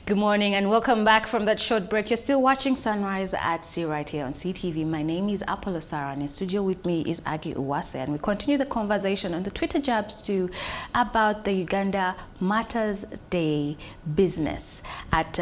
Good morning and welcome back from that short break. You're still watching Sunrise at Sea right here on CTV. My name is Apollo Sarah and in studio with me is Agi Uwase, and we continue the conversation on the Twitter jabs too about the Uganda Matas Day business at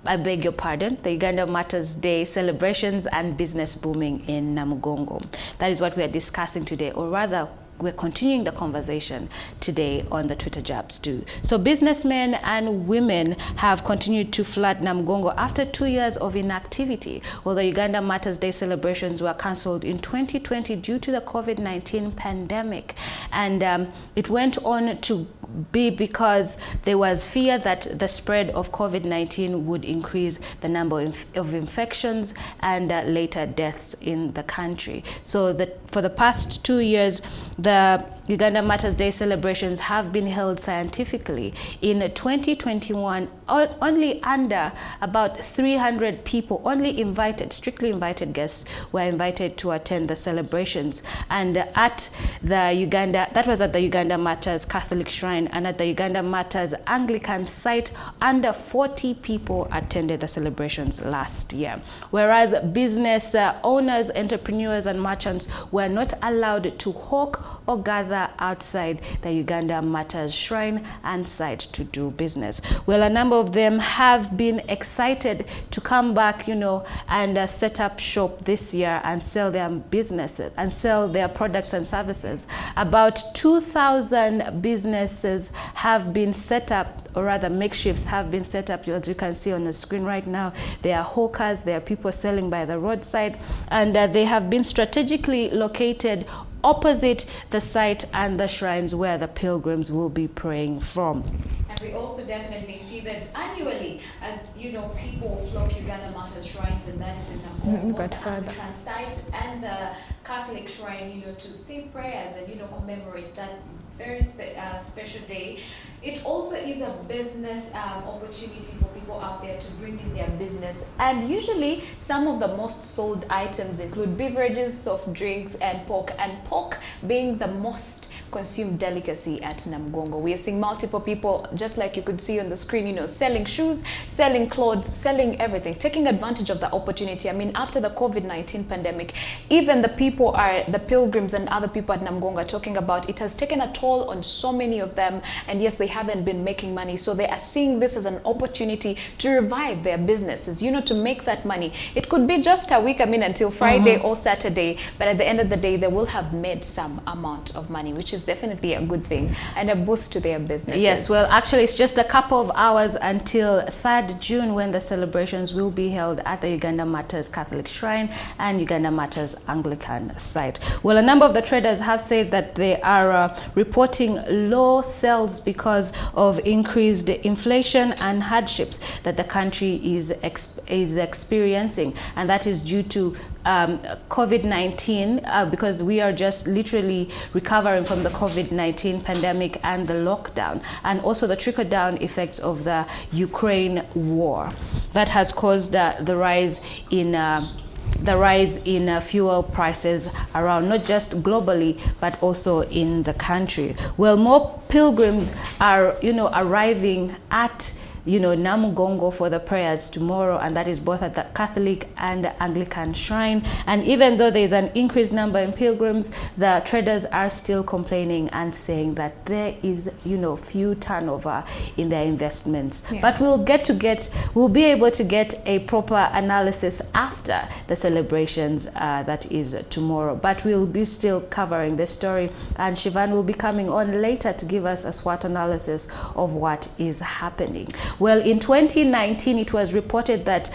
I beg your pardon, the Uganda Matas Day celebrations and business booming in Namugongo. That is what we are discussing today, or rather we're continuing the conversation today on the Twitter jabs too. So businessmen and women have continued to flood Namugongo after 2 years of inactivity. Well, the Uganda Matas Day celebrations were cancelled in 2020 due to the COVID-19 pandemic. And it went on to be because there was fear that the spread of COVID-19 would increase the number of infections and later deaths in the country. So for the past 2 years, the Uganda Matas Day celebrations have been held scientifically. In 2021, only under about 300 people, only invited, strictly invited guests were invited to attend the celebrations. And at the Uganda, that was at the Uganda Matas Catholic Shrine, and at the Uganda Matas Anglican site, under 40 people attended the celebrations last year. Whereas business owners, entrepreneurs and merchants were not allowed to hawk or gather outside the Uganda Matas Shrine and site to do business. Well, a number of them have been excited to come back, and set up shop this year and sell their businesses and sell their products and services. About 2,000 businesses have been set up, or rather makeshifts have been set up. As you can see on the screen right now, there are hawkers, there are people selling by the roadside, and they have been strategically located opposite the site and the shrines where the pilgrims will be praying from. And we also definitely see that annually, as people flock Uganda Matas shrines, and that is in Namugongo, the Anglican site and the Catholic shrine, to say prayers and commemorate that very special day. It also is a business opportunity for people out there to bring in their business. And usually some of the most sold items include beverages, soft drinks, and pork being the most consumed delicacy at Namugongo. We are seeing multiple people, just like you could see on the screen, selling shoes, selling clothes, selling everything, taking advantage of the opportunity. I mean, after the COVID-19 pandemic, even the pilgrims and other people at Namugongo are talking about it has taken a toll on so many of them, and yes, they haven't been making money, so they are seeing this as an opportunity to revive their businesses, to make that money. It could be just a week, until Friday or Saturday, but at the end of the day, they will have made some amount of money, which is definitely a good thing and a boost to their businesses. Yes, well, actually, it's just a couple of hours until 3rd June when the celebrations will be held at the Uganda Matas Catholic Shrine and Uganda Matas Anglican site. Well, a number of the traders have said that they are reporting low sales because of increased inflation and hardships that the country is experiencing, and that is due to COVID-19, because we are just literally recovering from the COVID-19 pandemic and the lockdown, and also the trickle-down effects of the Ukraine war that has caused the rise in fuel prices around, not just globally but also in the country. Well, more pilgrims are arriving at Namugongo for the prayers tomorrow, and that is both at the Catholic and Anglican shrine. And even though there is an increased number in pilgrims, the traders are still complaining and saying that there is few turnover in their investments. Yeah. But we'll be able to get a proper analysis after the celebrations that is tomorrow. But we'll be still covering the story, and Shivan will be coming on later to give us a SWOT analysis of what is happening. Well, in 2019, it was reported that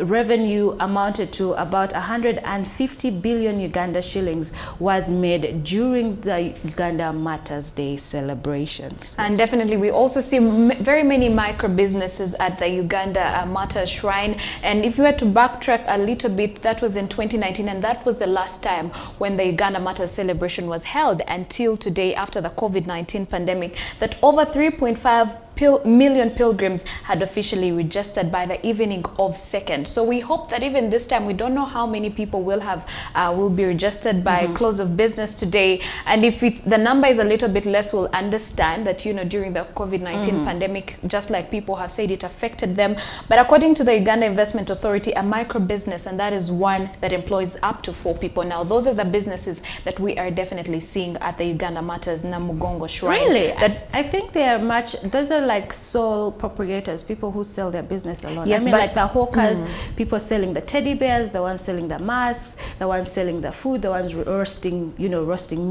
revenue amounted to about 150 billion Uganda shillings was made during the Uganda Matas Day celebrations. And definitely, we also see very many micro businesses at the Uganda Matas Shrine. And if you were to backtrack a little bit, that was in 2019, and that was the last time when the Uganda Matas celebration was held until today, after the COVID-19 pandemic, that over 3.5 million pilgrims had officially registered by the evening of 2nd. So we hope that even this time, we don't know how many people will be registered by close of business today. And if the number is a little bit less, we'll understand that, you know, during the COVID-19 pandemic, just like people have said, it affected them. But according to the Uganda Investment Authority, a micro business, and that is one that employs up to 4 people. Now, those are the businesses that we are definitely seeing at the Uganda Matas Namugongo Shrine. Really? That I think they are those are like sole proprietors, people who sell their business alone. Yes, I mean, but like the hawkers, people selling the teddy bears, the ones selling the masks, the ones selling the food, the ones roasting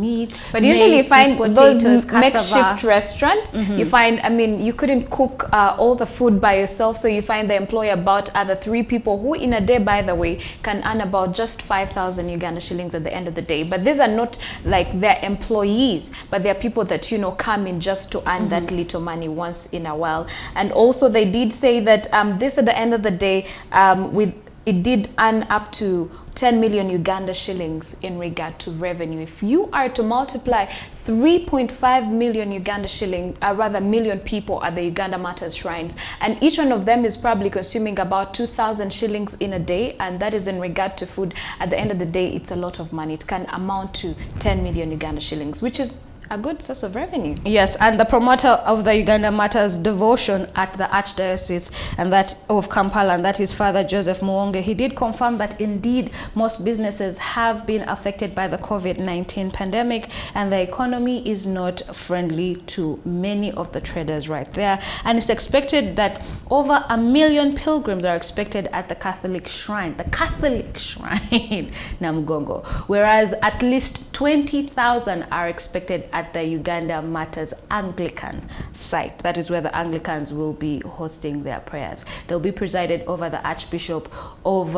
meat. But usually you find potatoes, those makeshift cassava restaurants, you find, I mean, you couldn't cook all the food by yourself, so you find they employ about other 3 people who in a day, by the way, can earn about just 5,000 Uganda shillings at the end of the day. But these are not like their employees, but they're people that, you know, come in just to earn that little money once in a while. And also they did say that this at the end of the day, it did earn up to 10 million Uganda shillings in regard to revenue. If you are to multiply 3.5 million Uganda shilling, million people at the Uganda Matas shrines, and each one of them is probably consuming about 2,000 shillings in a day, and that is in regard to food. At the end of the day, it's a lot of money. It can amount to 10 million Uganda shillings, which is a good source of revenue. Yes, and the promoter of the Uganda Matters devotion at the Archdiocese and that of Kampala, and that is Father Joseph Muwonge, he did confirm that indeed most businesses have been affected by the COVID-19 pandemic, and the economy is not friendly to many of the traders right there. And it's expected that over 1 million pilgrims are expected at the Catholic shrine, Namugongo, whereas at least 20,000 are expected at the Uganda Matas Anglican site. That is where the Anglicans will be hosting their prayers. They'll be presided over the Archbishop of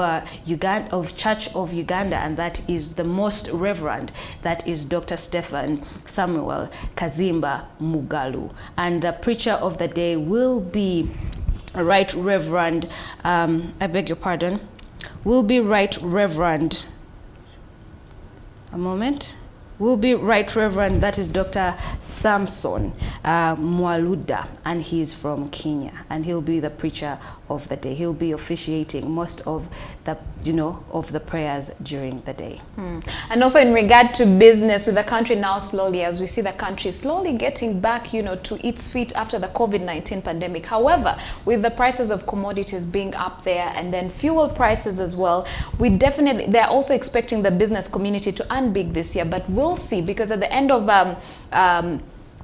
Church of Uganda, and that is the most reverend, that is Dr. Stephen Samuel Kazimba Mugalu. And the preacher of the day will be Right Reverend, I beg your pardon, will be Right Reverend, will be Right Reverend, that is Dr. Samson Mwaluda, and he's from Kenya, and he'll be the preacher of the day. He'll be officiating most of the, of the prayers during the day. And also in regard to business, with the country now slowly, as we see the country slowly getting back, to its feet after the COVID-19 pandemic. However, with the prices of commodities being up there, and then fuel prices as well, they're also expecting the business community to earn big this year, but we'll see, because at the end of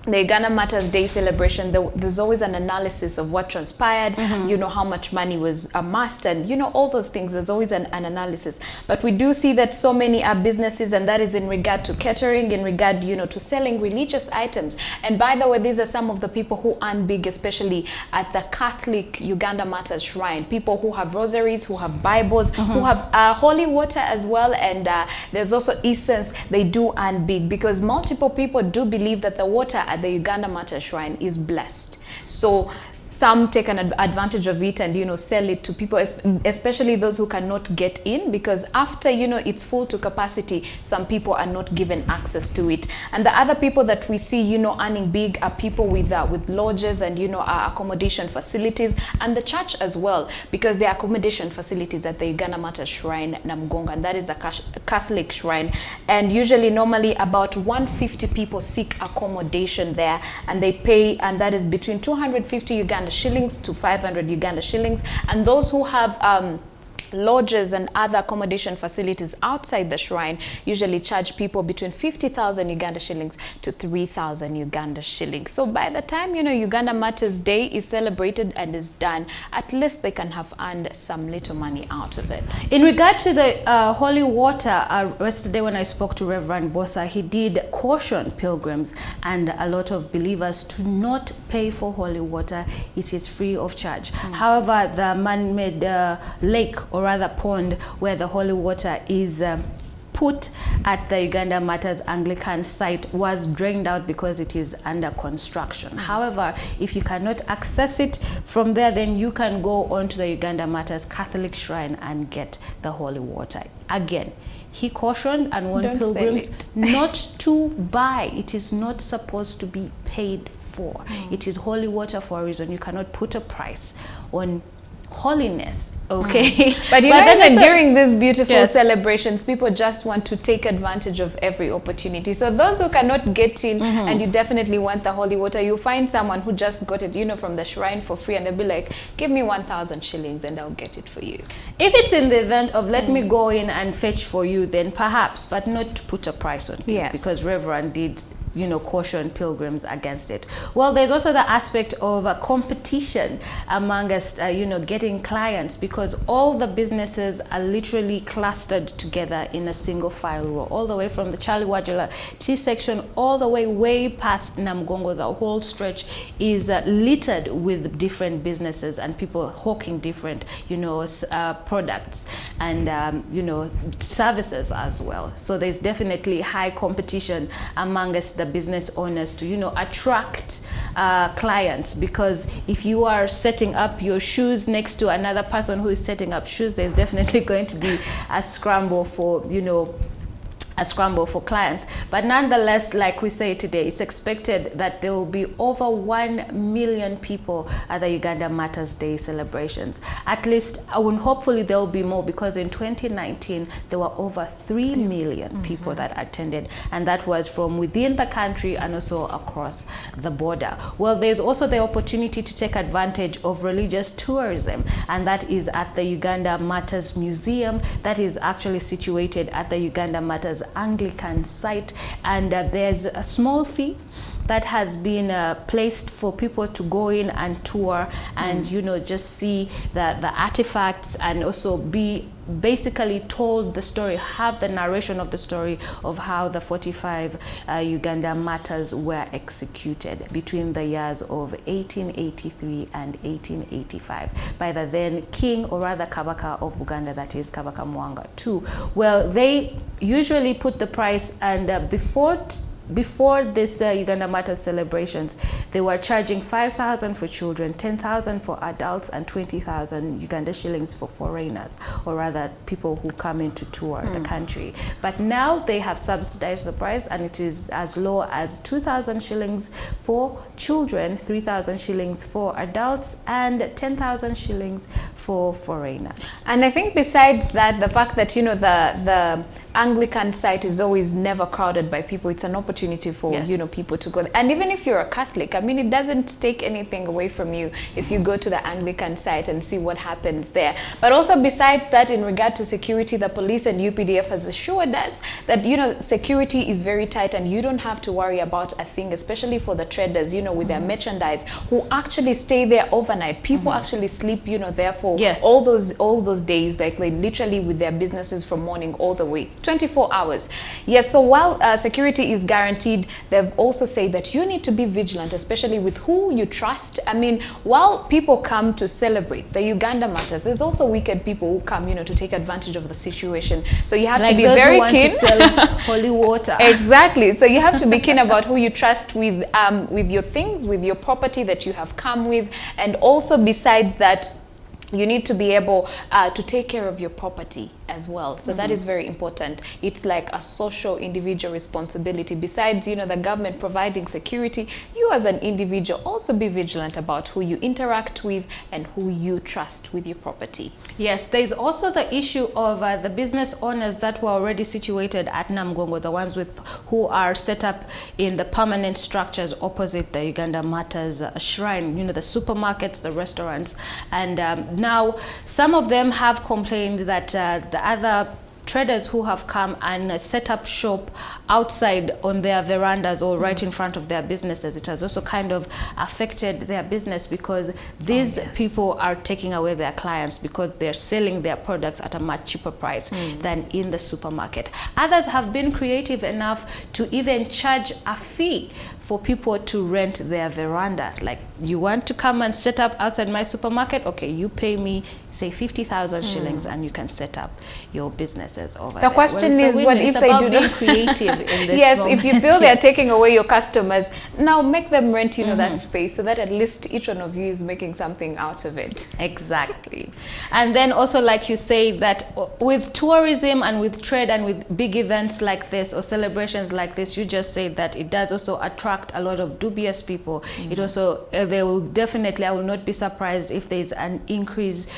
the Uganda Matters Day celebration, there's always an analysis of what transpired, how much money was amassed, and all those things. There's always an analysis. But we do see that so many are businesses, and that is in regard to catering, in regard to selling religious items. And by the way, these are some of the people who earn big, especially at the Catholic Uganda Matters shrine. People who have rosaries, who have Bibles, who have holy water as well, and there's also incense. They do earn big, because multiple people do believe that the water at the Uganda Matas shrine is blessed. So some take an advantage of it and sell it to people, especially those who cannot get in, because after it's full to capacity, some people are not given access to it. And the other people that we see earning big are people with lodges and accommodation facilities, and the church as well, because there are accommodation facilities at the Uganda Matas shrine Namugongo, and that is a Catholic shrine, and normally about 150 people seek accommodation there, and they pay, and that is between 250 Uganda shillings to 500 Uganda shillings. And those who have lodges and other accommodation facilities outside the shrine usually charge people between 50,000 Uganda shillings to 3,000 Uganda shillings. So by the time Uganda Matters Day is celebrated and is done, at least they can have earned some little money out of it. In regard to the holy water, yesterday when I spoke to Reverend Bosa, he did caution pilgrims and a lot of believers to not pay for holy water. It is free of charge. However, the man-made lake, or rather pond, where the holy water is put at the Uganda Matters Anglican site, was drained out because it is under construction. However, if you cannot access it from there, then you can go on to the Uganda Matters Catholic shrine and get the holy water. Again, he cautioned and warned pilgrims not to buy. It is not supposed to be paid for. for. It is holy water for a reason. You cannot put a price on holiness, okay? But you know, even during these beautiful celebrations, people just want to take advantage of every opportunity. So those who cannot get in and you definitely want the holy water, you find someone who just got it, you know, from the shrine for free, and they'll be like, give me 1,000 shillings and I'll get it for you. If it's in the event of let me go in and fetch for you, then perhaps, but not to put a price on it, because Reverend did, you know, caution pilgrims against it. Well, there's also the aspect of competition among us, you know, getting clients, because all the businesses are literally clustered together in a single file row, all the way from the Charlie Wajula T section all the way past Namugongo. The whole stretch is littered with different businesses and people hawking different, you know, products and you know, services as well. So there's definitely high competition among us, the business owners, to, you know, attract clients, because if you are setting up your shoes next to another person who is setting up shoes, there's definitely going to be a scramble for, you know, a scramble for clients. But nonetheless, like we say today, it's expected that there will be over 1 million people at the Uganda Matas Day celebrations. At least, hopefully there will be more, because in 2019 there were over 3 million people that attended, and that was from within the country and also across the border. Well, there's also the opportunity to take advantage of religious tourism, and that is at the Uganda Matas Museum, that is actually situated at the Uganda Matas Anglican site, and there's a small fee that has been placed for people to go in and tour and, you know, just see the artifacts and also be basically told the story, have the narration of the story of how the 45 Uganda Matas were executed between the years of 1883 and 1885 by the then king, or rather Kabaka of Buganda, that is Kabaka Mwanga II. Well, they usually put the price, and before this Uganda Matas celebrations, they were charging 5,000 for children, 10,000 for adults, and 20,000 Uganda shillings for foreigners, or rather people who come in to tour the country. But now they have subsidized the price, and it is as low as 2,000 shillings for children, 3,000 shillings for adults, and 10,000 shillings for foreigners. And I think besides that, the fact that, you know, the Anglican site is always never crowded by people, it's an opportunity for you know, people to go. And even if you're a Catholic, I mean, it doesn't take anything away from you if you go to the Anglican site and see what happens there. But also besides that, in regard to security, the police and UPDF has assured us that, you know, security is very tight and you don't have to worry about a thing, especially for the traders, you know, with their merchandise, who actually stay there overnight. People actually sleep, you know, there for all those days, like literally with their businesses from morning all the way 24 hours. Yes, so while security is guaranteed, they've also said that you need to be vigilant, especially with who you trust. I mean, while people come to celebrate the Uganda Matas, there's also wicked people who come, you know, to take advantage of the situation. So you have to be very keen. To sell holy water. Exactly. So you have to be keen about who you trust with your things, with your property that you have come with, and also besides that, you need to be able to take care of your property as well. So that is very important. It's like a social individual responsibility. Besides, you know, the government providing security, you as an individual also be vigilant about who you interact with and who you trust with your property. Yes, there's also the issue of the business owners that were already situated at Namugongo, the ones who are set up in the permanent structures opposite the Uganda Matas shrine, you know, the supermarkets, the restaurants, and now some of them have complained that the other traders who have come and set up shop outside on their verandas or right in front of their businesses, it has also kind of affected their business, because these people are taking away their clients because they're selling their products at a much cheaper price than in the supermarket. Others have been creative enough to even charge a fee for people to rent their veranda. Like, you want to come and set up outside my supermarket? Okay, you pay me, say, 50,000 shillings and you can set up your businesses over there. The question is, what if they do not creative in this yes, moment. if you feel they're taking away your customers, now make them rent, you know, that space, so that at least each one of you is making something out of it. Exactly. And then also, like you say, that with tourism and with trade and with big events like this or celebrations like this, you just say that it does also attract attract a lot of dubious people. It also, they will definitely, I will not be surprised if there's an increase,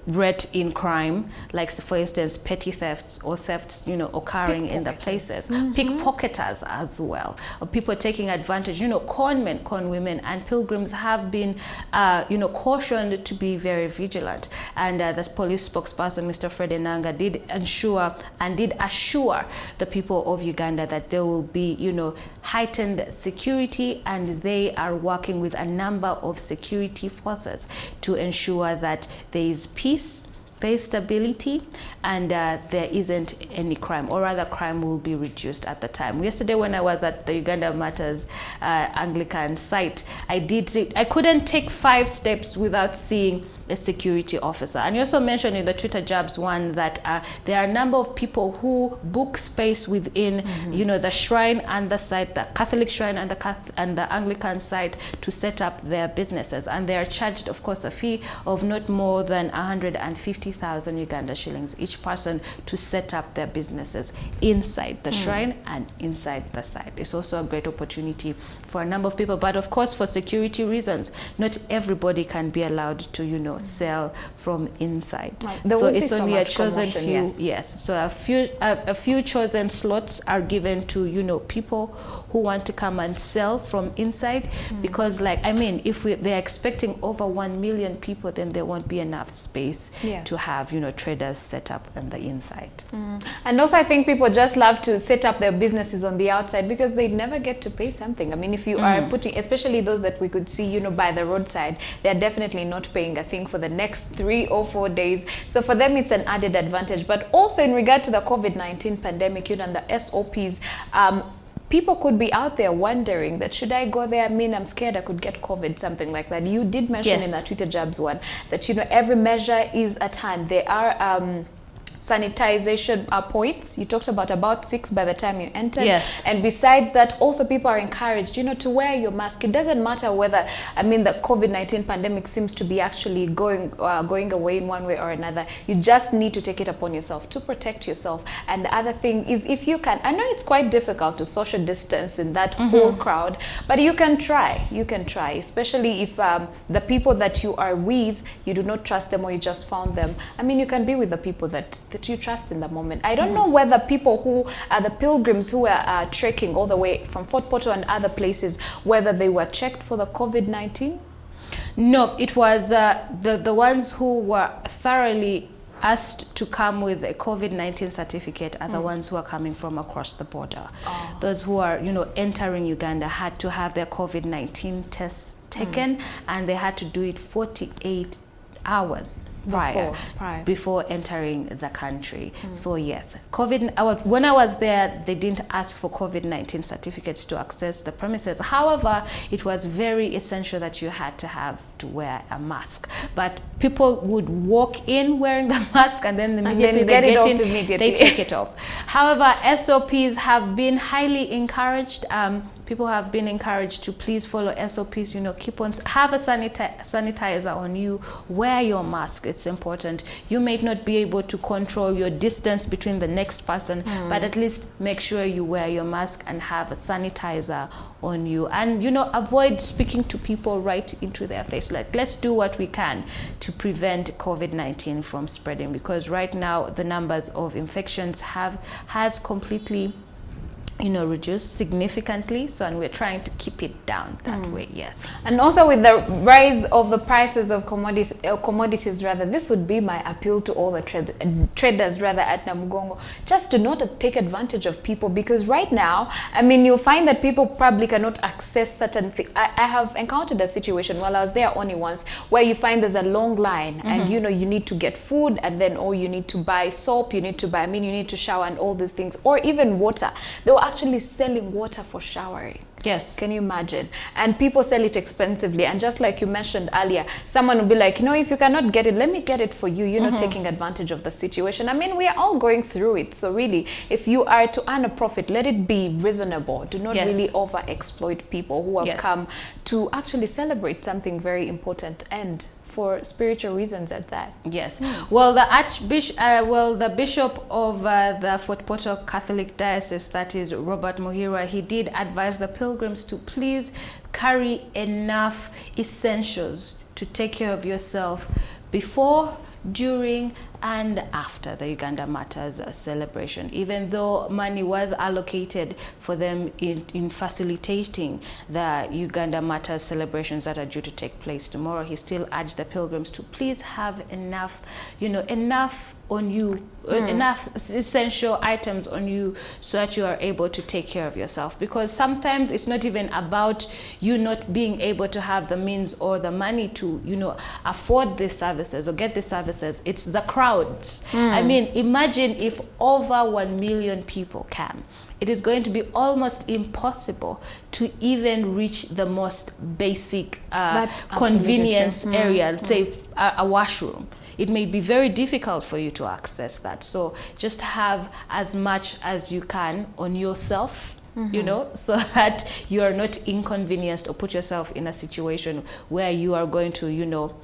rate in crime, like for instance petty thefts or thefts occurring in the places, pickpocketers as well, or people taking advantage, con men, con women, and pilgrims have been cautioned to be very vigilant. And the police spokesperson, Mr. Fred Enanga, did assure the people of Uganda that there will be heightened security, and they are working with a number of security forces to ensure that there is peace, there is stability, and there isn't any crime, or rather crime will be reduced at the time. Yesterday when I was at the Uganda Matas Anglican site, I couldn't take 5 steps without seeing a security officer. And you also mentioned in the Twitter Jabs one that there are a number of people who book space within the shrine and the site, the Catholic shrine and the Anglican site, to set up their businesses, and they are charged, of course, a fee of not more than 150,000 Uganda shillings each person to set up their businesses inside the shrine and inside the site. It's also a great opportunity for a number of people, but of course for security reasons, not everybody can be allowed to sell from inside. There so will be it's so only a much chosen few. yes. Yes, so a few chosen slots are given to people who want to come and sell from inside, because if they're expecting over 1 million people, then there won't be enough space to have traders set up on the inside. And also I think people just love to set up their businesses on the outside because they never get to pay something. I mean, if you are putting, especially those that we could see by the roadside, they're definitely not paying a thing for the next 3 or 4 days. So for them it's an added advantage. But also in regard to the COVID-19 pandemic, and the SOPs, people could be out there wondering that, should I go there? I mean, I'm scared I could get COVID, something like that. You did mention in the Twitter Jabs one that every measure is at hand. There are sanitization points. You talked about 6 by the time you entered. Yes. And besides that, also people are encouraged, to wear your mask. It doesn't matter whether, the COVID-19 pandemic seems to be actually going away in one way or another. You just need to take it upon yourself to protect yourself. And the other thing is, if you can, I know it's quite difficult to social distance in that whole crowd, but you can try. You can try, especially if the people that you are with, you do not trust them or you just found them. You can be with the people that you trust in the moment. I don't know whether people who are the pilgrims who are trekking all the way from Fort Portal and other places, whether they were checked for the COVID-19? No, it was the ones who were thoroughly asked to come with a COVID-19 certificate are the ones who are coming from across the border. Those who are entering Uganda had to have their COVID-19 tests taken, and they had to do it 48 hours before entering the country. So yes, when I was there, they didn't ask for COVID-19 certificates to access the premises. However, it was very essential that you had to wear a mask. But people would walk in wearing the mask, and then immediately they take it off. However, SOPs have been highly encouraged. People have been encouraged to please follow SOPs, keep on, have a sanitizer on you, wear your mask. It's important. You may not be able to control your distance between the next person, but at least make sure you wear your mask and have a sanitizer on you. And, avoid speaking to people right into their face. Let's do what we can to prevent COVID-19 from spreading, because right now the numbers of infections has completely reduced significantly, and we're trying to keep it down that way. Yes. And also with the rise of the prices of commodities rather, this would be my appeal to all the traders rather at Namugongo, just to not take advantage of people, because right now, you'll find that people probably cannot access certain things. I have encountered a situation while I was there only once, where you find there's a long line, and you need to get food, and then you need to buy soap, you need to buy, you need to shower and all these things, or even water. They were actually selling water for showering. Yes. Can you imagine? And people sell it expensively. And just like you mentioned earlier, someone will be like, if you cannot get it, let me get it for you. You're not taking advantage of the situation. We are all going through it. So really, if you are to earn a profit, let it be reasonable. Do not really over-exploit people who have come to actually celebrate something very important and for spiritual reasons at that. Yes. Well, the bishop of the Fort Portal Catholic Diocese, that is Robert Muhira, he did advise the pilgrims to please carry enough essentials to take care of yourself before, during, and after the Uganda Matas celebration. Even though money was allocated for them in facilitating the Uganda Matas celebrations that are due to take place tomorrow, he still urged the pilgrims to please have enough, enough on you, enough essential items on you, so that you are able to take care of yourself. Because sometimes it's not even about you not being able to have the means or the money to, afford these services or get these services. It's the crowds. I mean, imagine if over 1 million people come. It is going to be almost impossible to even reach the most basic convenience area, say a washroom. It may be very difficult for you to access that. So just have as much as you can on yourself, so that you are not inconvenienced or put yourself in a situation where you are going to,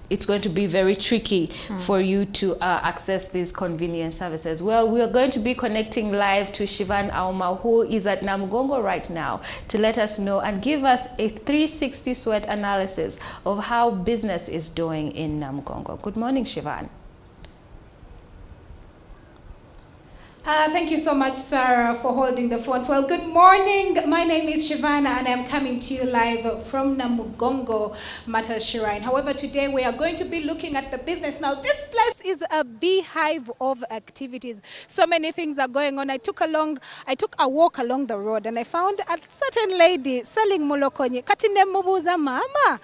it's going to be very tricky for you to access these convenience services. Well, we are going to be connecting live to Shivan Auma, who is at Namugongo right now, to let us know and give us a 360 SWOT analysis of how business is doing in Namugongo. Good morning, Shivan. Thank you so much, Sarah, for holding the phone. Well, good morning. My name is Shivana, and I'm coming to you live from Namugongo Matas Shrine. However, today we are going to be looking at the business. Now, this place is a beehive of activities. So many things are going on. I took a walk along the road, and I found a certain lady selling mulokonye. Katine mubuza mama,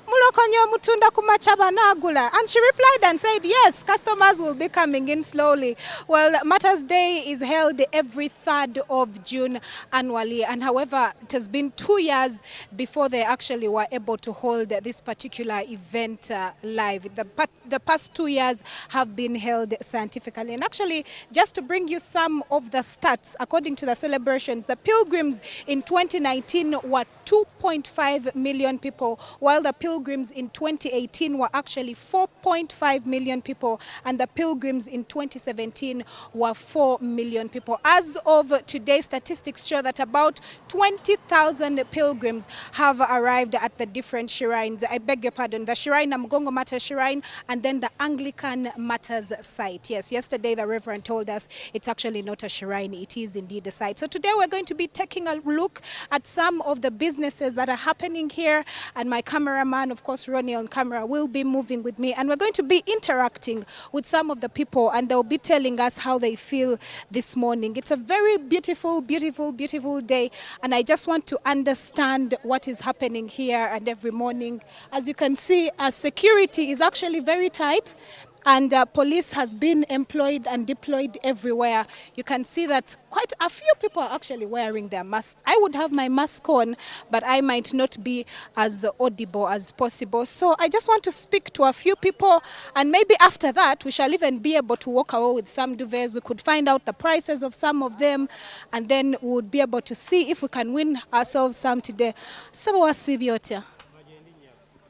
mulokonye mutunda kumachaba nagula. And she replied and said, yes, customers will be coming in slowly. Well, Matas Day is held every 3rd of June annually, and however, it has been 2 years before they actually were able to hold this particular event live. The past 2 years have been held scientifically. And actually, just to bring you some of the stats, according to the celebrations, the pilgrims in 2019 were 2.5 million people, while the pilgrims in 2018 were actually 4.5 million people, and the pilgrims in 2017 were 4 million people. As of today, statistics show that about 20,000 pilgrims have arrived at the different shrines. I beg your pardon, the shrine, Namugongo Matas Shrine, and then the Anglican Matters site. Yes, yesterday the Reverend told us it's actually not a shrine, it is indeed a site. So today we're going to be taking a look at some of the businesses that are happening here, and my cameraman, of course, Ronnie on camera, will be moving with me, and we're going to be interacting with some of the people, and they'll be telling us how they feel this morning. It's a very beautiful, beautiful, beautiful day, and I just want to understand what is happening here. And every morning, as you can see, security is actually very tight, and police has been employed and deployed everywhere. You can see that quite a few people are actually wearing their masks. I would have my mask on, but I might not be as audible as possible. So I just want to speak to a few people, and maybe after that we shall even be able to walk away with some duvets. We could find out the prices of some of them, and then we would be able to see if we can win ourselves some today. Sebo wasibyotia.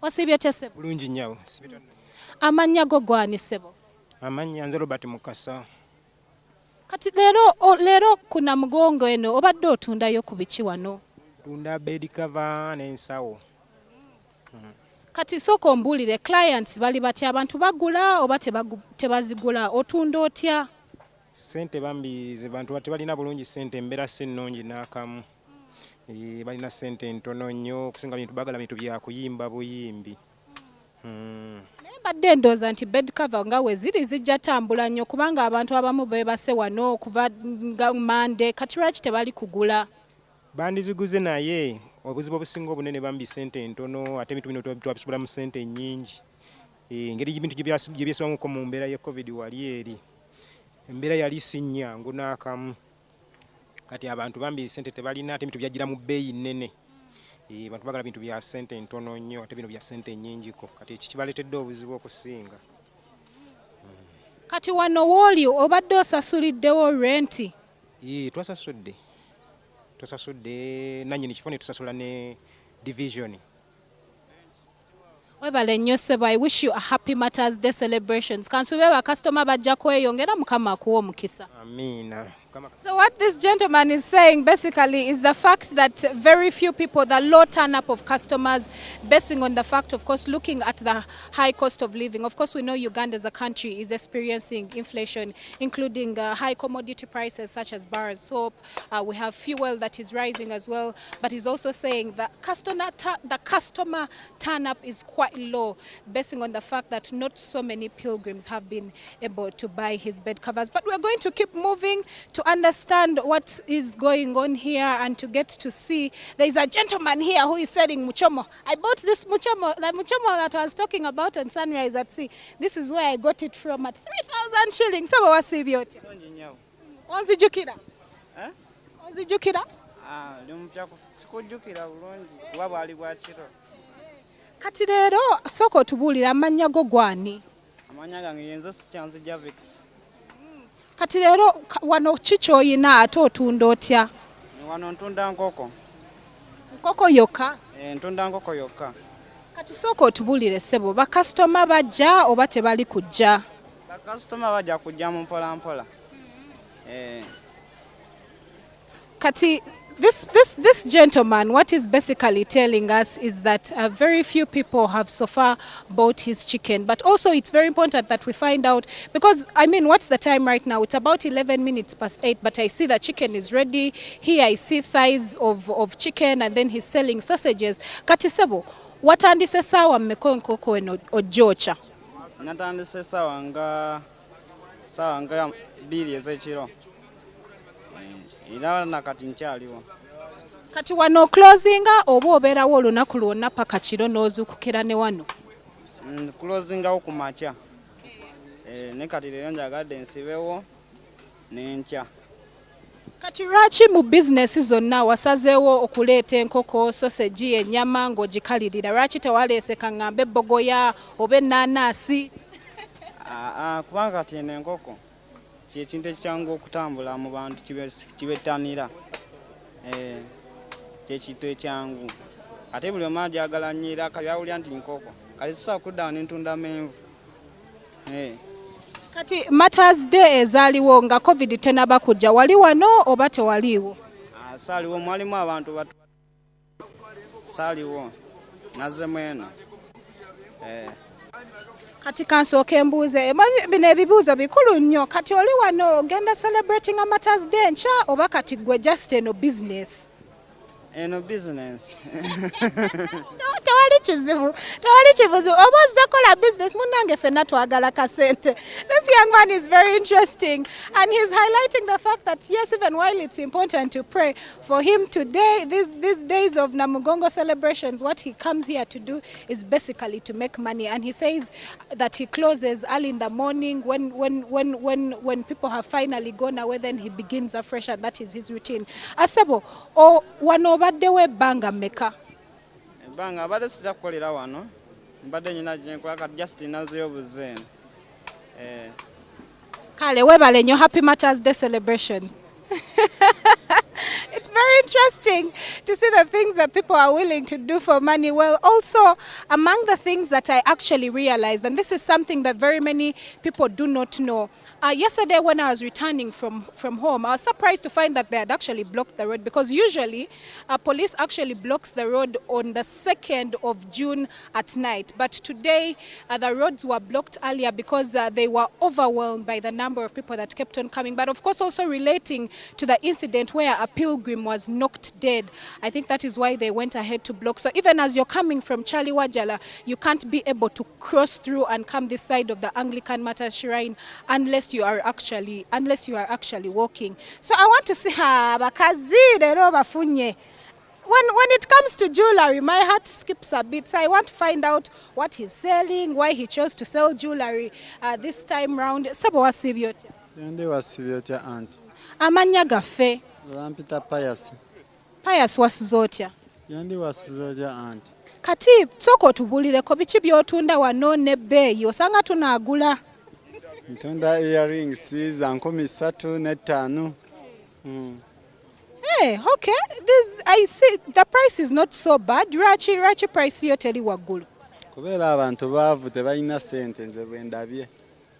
Wasibyotia sebo. Bulungi nnyo. Amanya go gwani sebo. Amanya nze Robert Mukasa. Kati lero kuna Mugongo eno obadde otundayo ku biki wano? Tunda bed cover n'ensawo. Kati soko mbulire clients bali batya, abantu bagula oba tebazigula, otunda otya? Sente bambi ze bantu tebalina bulungi sente, embeera si nnungi n'akamu. Balina sente ntono nnyo okusinga bintu bagala bintu bya kuyimba buyimbi. Badde ndooza nti bed cover nga we ziri zijja tambula nnyo kubanga abantu abamu beebase wano okuva nga Mande, kati lwaki tebali kugula? Bandiziguze naye obuzibu obusinga obunene bambi sente ntono, ate ebintu bino twabisubula mu sente nnyingi. Engeri ebintu gye byesibwamuko mu mbeera ya COVID wali eri. Embeera yali si nnyangu n'akamu. Kati abantu bambi sente tebalina, ate ebintu byajjira mu bbeeyi nnene. Bantu bagala bintu bya sente ntono nnyo, ate bino bya sente nnyingiko. Kati eki kibaleetedde obuzibu okusinga. Kati wano wooli obadde osasuliddewo renti? Twasasudde. Twasasudde nannyini kifo ne tusasula ne division. Webale nnyo ssebo, I wish you a happy Matters Day celebrations. Kansube bakasitoma bajja kweyongera Mukama akuwa omukisa. Amiina. So what this gentleman is saying basically is the fact that very few people, the low turn up of customers, basing on the fact, of course, looking at the high cost of living. Of course, we know Uganda as a country is experiencing inflation, including high commodity prices such as bar, soap. We have fuel that is rising as well. But he's also saying that the customer turn up is quite low, basing on the fact that not so many pilgrims have been able to buy his bed covers. But we're going to keep moving to understand what is going on here and to get to see. There is a gentleman here who is selling muchomo. I bought this muchomo, the muchomo that I was talking about on Sunrise at Sea. This is where I got it from at 3,000 shillings. So what was it? Onzi jukira? Onzi jukira? Kati leero soko otubuulira amannya go gwani? Amanya gange yenze sikyanzi Javix. Kati leero wano kikyoyina ate otunda otya? Wano ntunda nkoko. Nkoko yokka? Ntunda nkoko yokka. Kati soko otubuulire ssebo, bakasitoma bajja oba tebali kujja? Bakasitoma bajja kujja mu mpola mpola. Kati this gentleman, what he's basically telling us is that very few people have so far bought his chicken. But also it's very important that we find out, because, I mean, what's the time right now? It's about 11 minutes past 8, but I see the chicken is ready. Here I see thighs of chicken, and then he's selling sausages. Kati sebo, watandise sawa mmeko enkoko eno ojjocha? Natandise sawa nga 2 ez'ekiro. Era nakati nkyaliwo. Kati wano closinga oba obeerawo olunaku lwonna paka kiro n'ozuukukira ne wano? Closingawo ku makya. Ne kati leero njagadde nsibewo n'enkya. Kati lwaki mu bizinesi zonna wasazeewo okuleeta enkoko, sausage, ennyama ng'ogikalirira? Lwaki tewaleese kaŋŋambe ebbogoya oba ennaanaasi? Kubanga kati eno enkoko kintu ekyangu okutambula mu bantu kibettanira. Kintu ekyangu. Ate buli omu agyagala nnyo era kabyawulira nti nkoko. Kale sisobola kuddawo ne ntunda menvu. Kati Matters Day ezaaliwo nga COVID tenaba kujja, wali wano oba tewaliiwo? Saaliwo, mwalimu abantu batu. Saaliwo. Nazzemu eno. Kati kansooke mbuuze, bino ebibuuzo bikulu nnyo. Kati oli wano ogenda celebrating a Matters Day nkya oba kati gwe just eno business? Eno business. Tewali kizibu, tewali kibuuzo. Oba ozza kola business, munnange ffenna twagala kasente. This young man is very interesting, and he's highlighting the fact that yes, even while it's important to pray for him today, these days of Namugongo celebrations, what he comes here to do is basically to make money. And he says that he closes early in the morning when people have finally gone away, then he begins afresh, and that is his routine. Asabo, wano obaddewo ebbanga mmeka? Ebbanga abadde sijja kukolera wano. Mbadde nyina gyenkola kati just nazeeyo buzeeno. Kale webale nnyo, happy Matters Day celebrations. It's very interesting to see the things that people are willing to do for money. Well, also among the things that I actually realized, and this is something that very many people do not know. Yesterday when I was returning from home, I was surprised to find that they had actually blocked the road, because usually police actually blocks the road on the 2nd of June at night. But today the roads were blocked earlier because they were overwhelmed by the number of people that kept on coming. But of course also relating to the incident where a pilgrim was knocked dead, I think that is why they went ahead to block. So even as you're coming from Charlie Wajala, you can't be able to cross through and come this side of the Anglican Matas Shrine unless you are actually walking. So I want to see bakazi lero bafunye. When it comes to jewelry, my heart skips a bit. So I want to find out what he's selling, why he chose to sell jewelry this time round. Sabo wasibyotya? Ndi wasibyotya aunty. Amanya gaffe. Bampita Pius. Pius wasuzotya? Ndi wasuzotya aunty. Kati soko otubulireko biki byotunda wano n'ebbeeyi osanga tunaagula? Ntunda earrings za 35. Hey, okay. This I see the price is not so bad. Rachi price yo teri waggulu. Kubeera abantu baavu tebalina ssente nze bwe ndabye.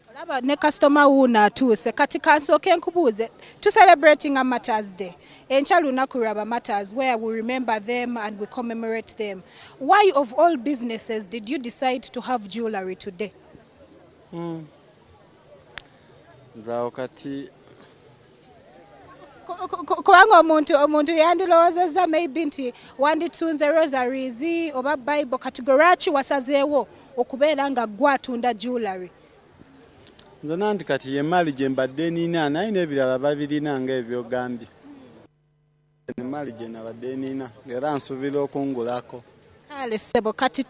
Olaba ne customer wuuna atuuse kati kansooke nkubuuze to celebrating a Matas Day. Enkya lunaku lwaba Matas where we remember them and we commemorate them. Why of all businesses did you decide to have jewelry today? Nzaawo kati kubanga omuntu yandirowoozezza maybe nti wanditunze rosaries oba Bible kati gwe lwaki wasazeewo okubeera nga gwatunda jewelry? nze nanti kati emali gye mbadde nina naye n'ebirala babirina ng'ebyogambye. Emali gye nabadde nina era nsuubira okungulako. Kale ssebo kati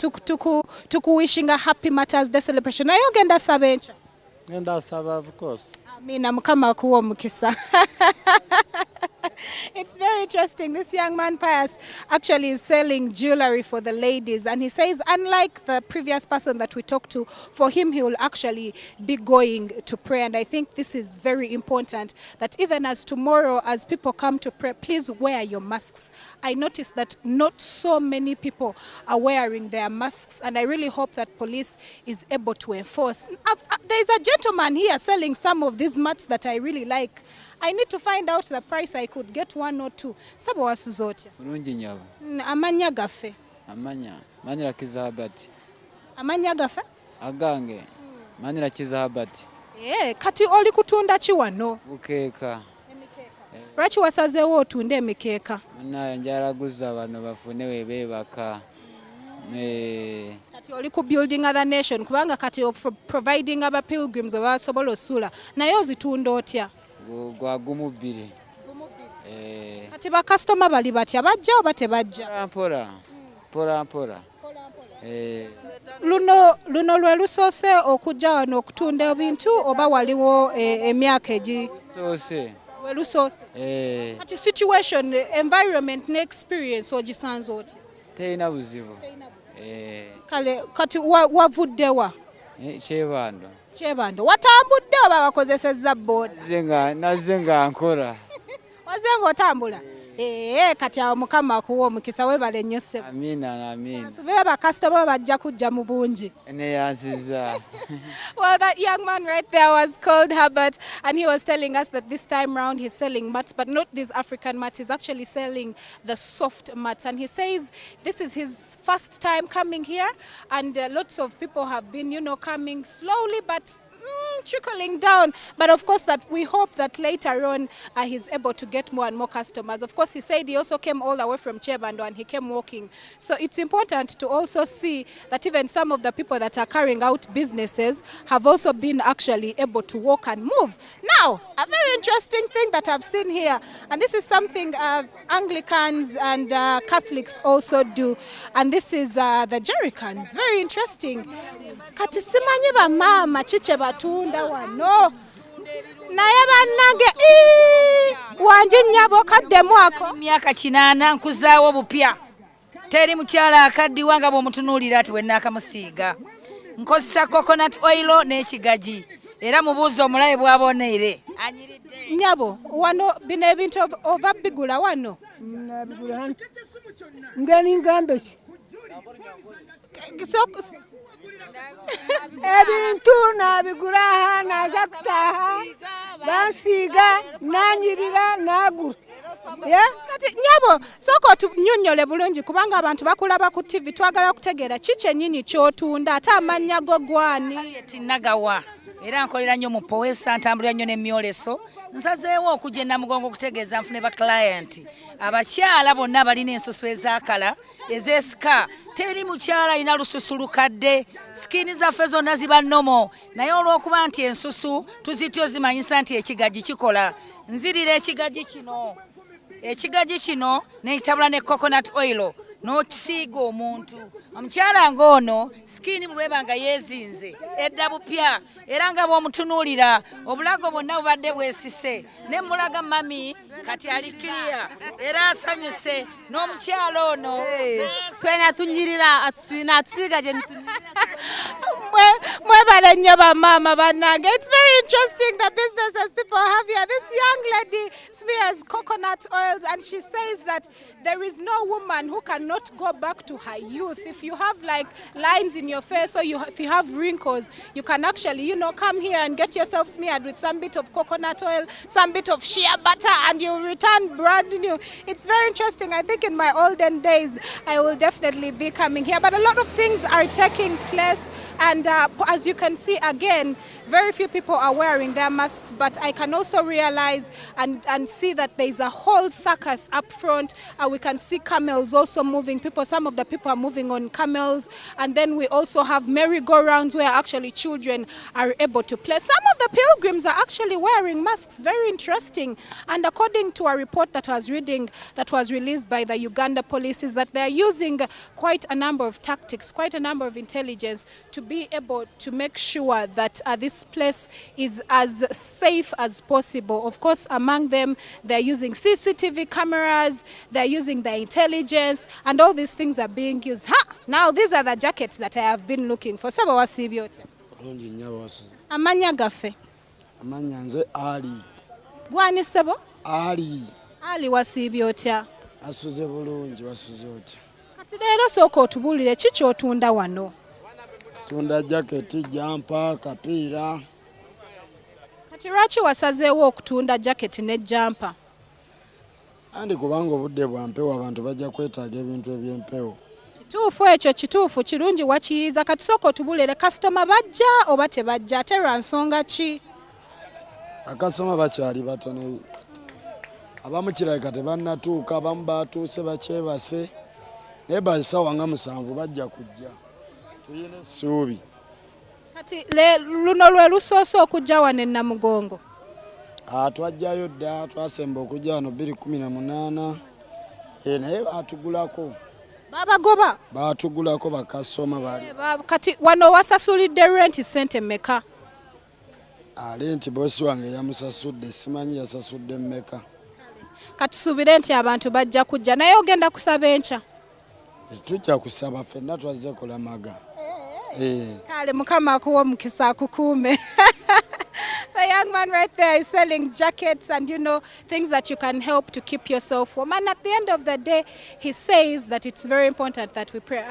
tukuwishing a happy Matas Day celebration. Naye ogenda saba enkya? Ngenda saba of course. Amina Mukama akuwa omukisa. It's very interesting. This young man, Pius, actually is selling jewelry for the ladies. And he says, unlike the previous person that we talked to, for him, he will actually be going to pray. And I think this is very important, that even as tomorrow, as people come to pray, please wear your masks. I noticed that not so many people are wearing their masks. And I really hope that police is able to enforce. There's a gentleman here selling some of these mats that I really like. I need to find out the price. I could get one or two. Sabo wasuzotya. Mulungi nyabo. Amanya gaffe. Manira Kizahabati. Amanya gaffe? Agange. Manira Kizahabati. Kati oli kutunda ki wano? Bukeeka. Lwaki wasazeewo otunde emikeeka? Naye njalaguza bano bafune webeebaka. Kati oli ku building other nation kubanga kati providing aba pilgrims oba basobola osula. Naye ozitunda otya? Gwa gumubiri. Kati ba customer bali batya bajja oba tebajja? Pora. Luno lwe lusoose okujja wano okutunda ebintu oba waliwo emyaka soose. Lwe lusoose. Kati situation, environment ne experience ogisanze otya? Teyina buzibu. Kale kati wavuddewa? Kyebando. Watambudde oba wakozesezza boda? Nazze nga nkola. Wazze ng'otambula? Kati awo Mukama akuwa omukisa weebale nnyo ssebo. Amina. Nsubira bakasitoma bajja kujja mu bungi. Neyansiza. Well, that young man right there was called Herbert, and he was telling us that this time round he's selling mats, but not these African mats. He's actually selling the soft mats, and he says this is his first time coming here, and lots of people have been, coming slowly, but trickling down. But of course that we hope that later on he's able to get more and more customers. Of course, he said he also came all the way from Chebando and he came walking. So it's important to also see that even some of the people that are carrying out businesses have also been actually able to walk and move. Now, a very interesting thing that I've seen here, and this is something Anglicans and Catholics also do, and this is the jerrycans. Very interesting. Kati simanyi ba mama chiche batunda wano. Naye bannange wanje nnyabo kadde mwako. Myaka 8 nkuzaawo bupya. Teri mukyala akaddiwa nga bw'omutunuulira ati wenna akamusiiga. Nkozesa coconut oil n'ekigaji. Era mubuuzo omulabe bw'aboneere. Anyiridde. Nnyabo wano bino ebintu oba bigula wano? Nabigula hano. Ngani ngambe ki? Ebintu nabigula hano aza kutaha bansiiga nanyirira nagura. Kati Nyabo soko tunyonyole bulungi kubanga abantu bakulaba ku TV twagala kutegeera kiki ennyini ky'otunda ate amannya go gwani? Nagawa. Era nkolera nnyo mu Powesa ntambulira nnyo n'emyoleso. Nsazeewo okujja Namugongo okutegeeza nfune ba client. Abakyala bonna balina ensusu ezaakala ezeesika. Teri mukyala alina lususu lukadde. Skini zaffe zonna ziba nnomo. Naye olw'okuba nti ensusu tuzityo zimanyisa nti ekigaji kikola. Nzirira ekigaji kino. Ekigaji kino n'ekitabula ne coconut oil. N'okisiiga omuntu. Omukyala ng'ono skini bulwebanga yeezinze edda bupya era nga bw'omutunuulira obulago bwonna bubadde bwesise ne mulaga mami kati ali clear era asanyuse n'omukyala ono twena tunyirira atusiiga gye ntunyirira. It's very interesting the businesses people have here. This young lady smears coconut oils and she says that there is no woman who cannot go back to her youth. If you have like lines in your face or if you have wrinkles, you can actually, come here and get yourself smeared with some bit of coconut oil, some bit of shea butter, and you'll return brand new. It's very interesting. I think in my olden days, I will definitely be coming here. But a lot of things are taking place. And as you can see, again, very few people are wearing their masks, but I can also realize and see that there's a whole circus up front. We can see camels also moving. Some of the people are moving on camels. And then we also have merry-go-rounds where actually children are able to play. Some of the pilgrims are actually wearing masks. Very interesting. And according to a report that I was reading that was released by the Uganda police, is that they're using quite a number of tactics, quite a number of intelligence to be able to make sure that this place is as safe as possible. Of course, among them, they're using CCTV cameras, they're using the intelligence, and all these things are being used. Now, these are the jackets that I have been looking for. Saba wasibyote. Amanya gafe. Amanya nze Ali. Gwani sebo? Ali. Ali wasibyote. Asuze bulungi wasuze otya. Kati leero sooka otubulire kiki otunda wano? Tunda jaketi, jampa, kapiira. Kati lwaki wasazeewo okutunda jaketi ne jampa? Andi kubanga obudde bwa mpewo abantu bajja kwetaaga ebintu eby'empewo. Kituufu ekyo kituufu kirungi wakiyiza. Kati sooka otubulire kasitoma bajja oba tebajja ate lwa nsonga ki? Bakasitoma bakyali batono. Abamu kirabika tebannatuuka, abamu baatuuse bakyebase. Naye basawa nga 7 bajja kujja. Tuyina essuubi. Kati luno lwe lusoose okujja wano e Namugongo? Twajjayo dda, twasemba okujja wano 2018. Naye baatugulako. Babagoba? Baatugulako bakasitoma bali. Kati wano wasasulidde renti ssente mmeka? Renti boosi wange yamusasudde, simanyi yasasudde mmeka. Kati tusuubire nti abantu bajja kujja. Naye ogenda kusaba enkya? Tujja kusaba ffenna twazze kulamaga. Kale Mukama akuwa omukisa akukuume. The young man right there is selling jackets and things that you can help to keep yourself warm. And at the end of the day, he says that it's very important that we pray.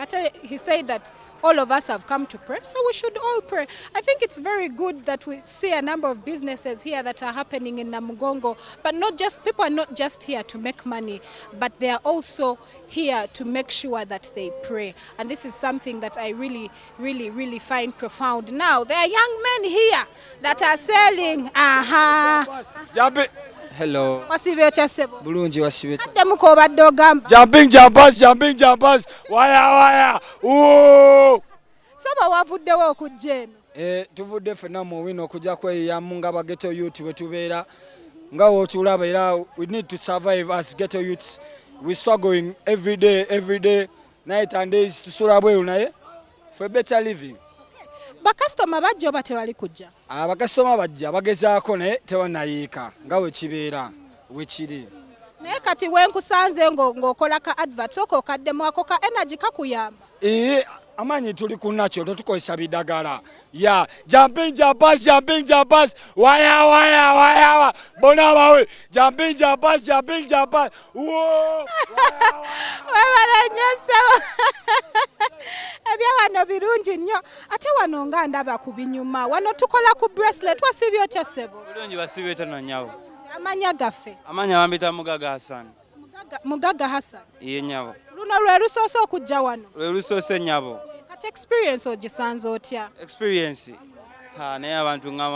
He said that all of us have come to pray, so we should all pray. I think it's very good that we see a number of businesses here that are happening in Namugongo, but people are not just here to make money, but they are also here to make sure that they pray. And this is something that I really, really, really find profound. Now, there are young men here that are selling. Hello. Wasibyote sebo. Bulungi wasibyote. Ate muko obadde ogamba. Jumping jumpers. Waya. Ooh. Saba wavuddewo okujja eno? Tuvudde ffenna mu wino okujja kweyamu nga bageto youth bwe tubeera. Nga wotulaba era we need to survive as ghetto youths. We struggling every day, night and days tusula bweru naye for better living. Bakasitoma bajja oba tebali kujja? Abakasitoma bajja bagezaako naye tebanayiika nga wekiri. Naye kati wenkusanze ng'okola ka advert sooka okaddemu ako ka energy kakuyamba? Amanyi tuli ku nakyo tetukozesa bidagala. Jumping jumpers. Waya. Bona bawe. Jumping jumpers. Whoa. Webale nnyo ssebo. Ebya wano birungi nnyo. Ate wano nga ndaba ku binyuma. Wano tukola ku bracelet. Wasibye otya ssebo? Bulungi wasibye tano nyabo. Amanya gaffe? Amanya bambita Mugaga Hassan. Mugaga Hassan? Iye nyabo. Luno lwe lusoose okujja wano? Lwe lusoose nyabo. Kati experience ogisanze otya? Experience. Naye abantu nga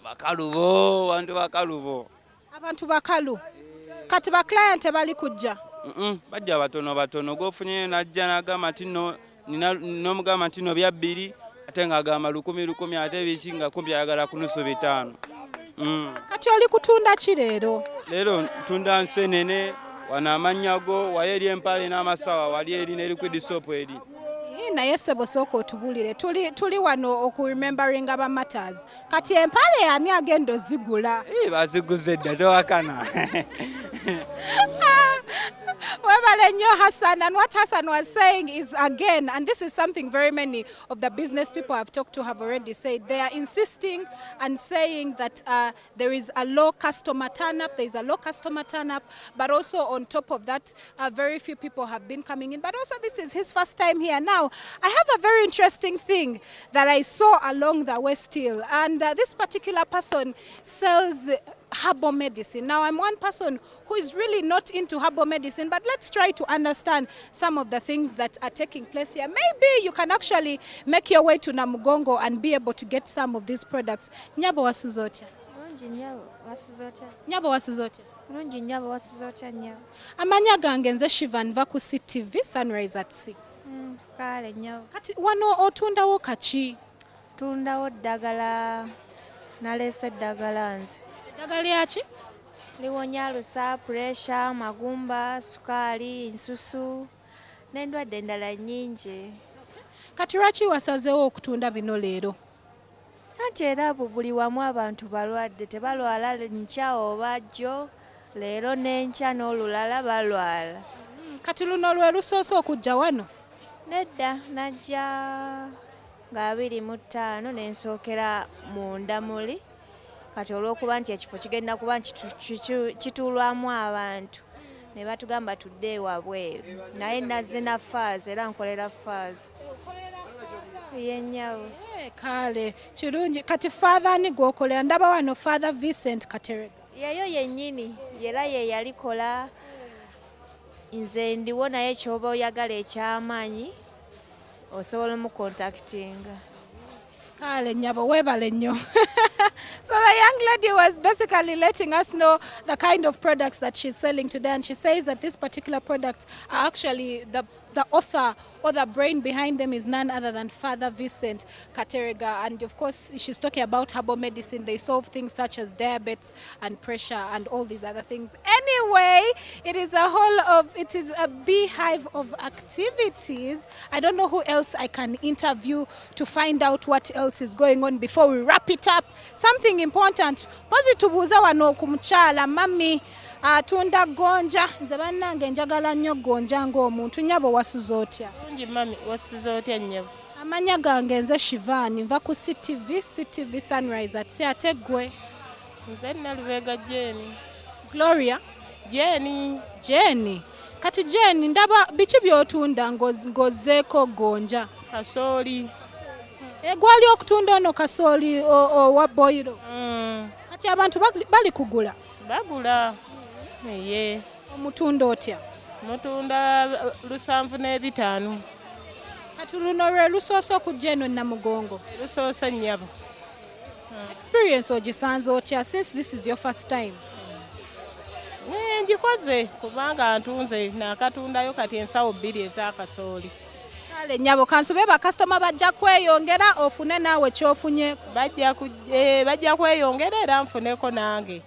bakalubo, Abantu bakalu. Kati ba client bali kujja? Bajja batono gofunye najja nagamba tino nomugamba tino bya 2 ate ngagamba 10 ate bikinga kumpi ayagala kunusu 5. Kati oli kutunda ki leero? Leero ntunda nsenene wana amanyago wayeri empale n'amasawa wali eri ne liquid soap eri. Naye ssebo sooka otubulire tuli wano okuremembering aba matters. Kati empale ani agenda ozigula? Baziguze dda tewakana. Webale Hassan, and what Hassan was saying is, again, and this is something very many of the business people I've talked to have already said, they are insisting and saying that there is a low customer turn-up, but also on top of that, very few people have been coming in, but also this is his first time here. Now, I have a very interesting thing that I saw along the way still, and this particular person sells herbal medicine. Now, I'm one person who is really not into herbal medicine, but let's try to understand some of the things that are taking place here. Maybe you can actually make your way to Namugongo and be able to get some of these products. Nyabo wasuzotia. Nyabo wasuzotia. Amanya gange nze Shivan va ku CTV Sunrise at Sea. Kale nyo. Kati wano otundawo kachi? Tundawo ddagala, nalese ddagala nze. Ddagala yaki? Liwonya lusa, pressure, magumba, sukali, nsusu, n'endwadde endala nnyingi. Kati lwaki wasazeewo okutunda bino leero? Anti era buli wamu abantu balwadde, tebalwala nkya oba jjo, leero n'enkya n'olulala balwala. Kati luno lwe lusoose okujja wano? Nedda najja nga 25 n'ensookera munda muli. Kati olw'okuba nti ekifo kigenda kuba nti kituulwamu abantu ne batugamba tudde wabweru, naye nazze na faazi era nkolera faazi yenyawo. Kale kirungi. Kati father ani gwokolera? Ndaba wano Father Vincent Katerega. Yeyo yennyini era ye yalikola. Nze ndiwo naye ky'oba oyagala eky'amaanyi osobola mu contactinga. Kale nyabo webale nnyo. So the young lady was basically letting us know the kind of products that she's selling today, and she says that these particular products are actually the author or the brain behind them is none other than Father Vincent Katerega, and of course she's talking about herbal medicine. They solve things such as diabetes and pressure and all these other things. Anyway, it is a beehive of activities. I don't know who else I can interview to find out what else is going on before we wrap it up. Something important. Pozitubuuza wano ku mukyala mami atunda gonja. Nze bannange njagala nnyo gonja ng'omuntu. Nyabo wasuza otya? Bungi mami, wasuza otya nnyabo? Amanya gange nze Shivani nva ku CTV Sunrise at Sea. Ate ggwe? Nze Nalubega Jeni. Gloria? Jeni. Kati Jeni, ndaba biki by'otunda ng'ozzeeko gonja? Kasooli. Gwali okutunda ono kasooli owa boiro. Kati abantu bali kugula? Bagula. Ye. Omutunda otya? Mutunda 750. Kati luno lwe lusoose okujja eno Namugongo? Lusoose nnyabo. Experience ogisanze otya since this is your first time? Njikoze kubanga ntunze nakatundayo kati ensawo 2 ez'akasooli. Kale nyabo kansube bakasitoma bajja kweyongera ofune naawe kyofunye? Bajja kweyongera era nfuneko nange.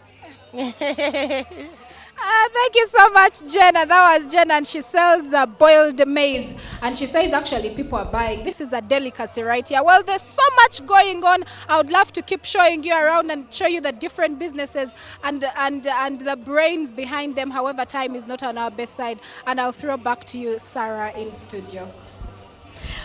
Thank you so much, Jenna. That was Jenna, and she sells boiled maize. And she says actually people are buying. This is a delicacy right here. Well, there's so much going on. I would love to keep showing you around and show you the different businesses and the brains behind them. However, time is not on our best side. And I'll throw back to you, Sarah, in studio.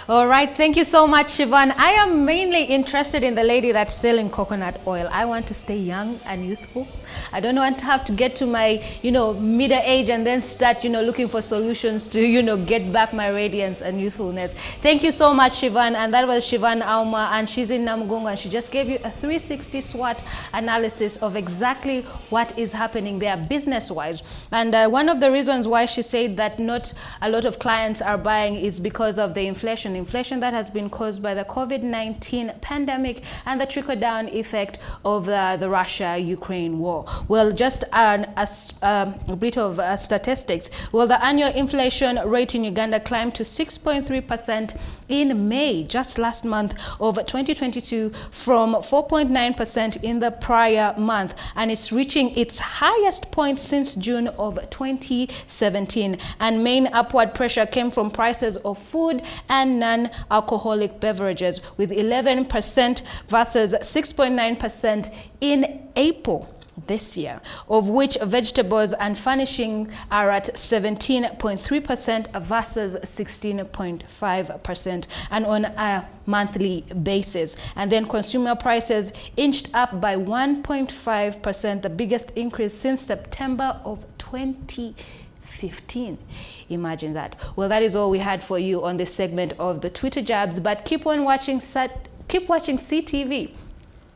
All right, thank you so much, Siobhan. I am mainly interested in the lady that's selling coconut oil. I want to stay young and youthful. I don't want to have to get to my, middle age and then start, looking for solutions to, get back my radiance and youthfulness. Thank you so much, Siobhan. And that was Siobhan Auma, and she's in Namugongo, and she just gave you a 360 SWOT analysis of exactly what is happening there business-wise. And one of the reasons why she said that not a lot of clients are buying is because of the inflation that has been caused by the COVID-19 pandemic and the trickle-down effect of the Russia-Ukraine war. Well, just a bit of statistics. Well, the annual inflation rate in Uganda climbed to 6.3% in May, just last month of 2022, from 4.9% in the prior month, and it's reaching its highest point since June of 2017. And main upward pressure came from prices of food and non-alcoholic beverages, with 11% versus 6.9% in April. this year, of which vegetables and furnishing are at 17.3% versus 16.5%, and on a monthly basis. And then consumer prices inched up by 1.5%, the biggest increase since September of 2015. Imagine that. Well, that is all we had for you on this segment of the Twitter Jabs, but keep on watching CTV,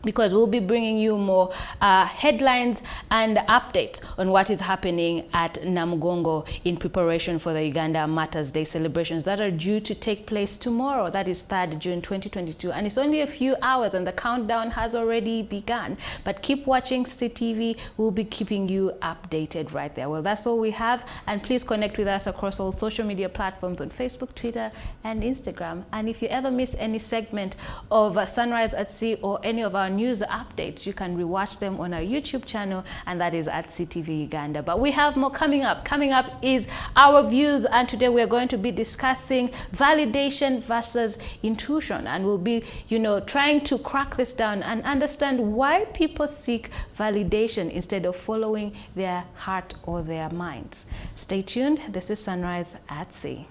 because we'll be bringing you more headlines and updates on what is happening at Namugongo in preparation for the Uganda Matas Day celebrations that are due to take place tomorrow. That is 3rd June 2022, and it's only a few hours and the countdown has already begun. But keep watching CTV. We'll be keeping you updated right there. Well, that's all we have, and please connect with us across all social media platforms on Facebook, Twitter, and Instagram. And if you ever miss any segment of Sunrise at Sea or any of our news updates, you can rewatch them on our YouTube channel, and that is at CTV Uganda. But we have more coming up. Coming up is our views, and today we're going to be discussing validation versus intuition, and we'll be, trying to crack this down and understand why people seek validation instead of following their heart or their minds. Stay tuned. This is Sunrise at Sea.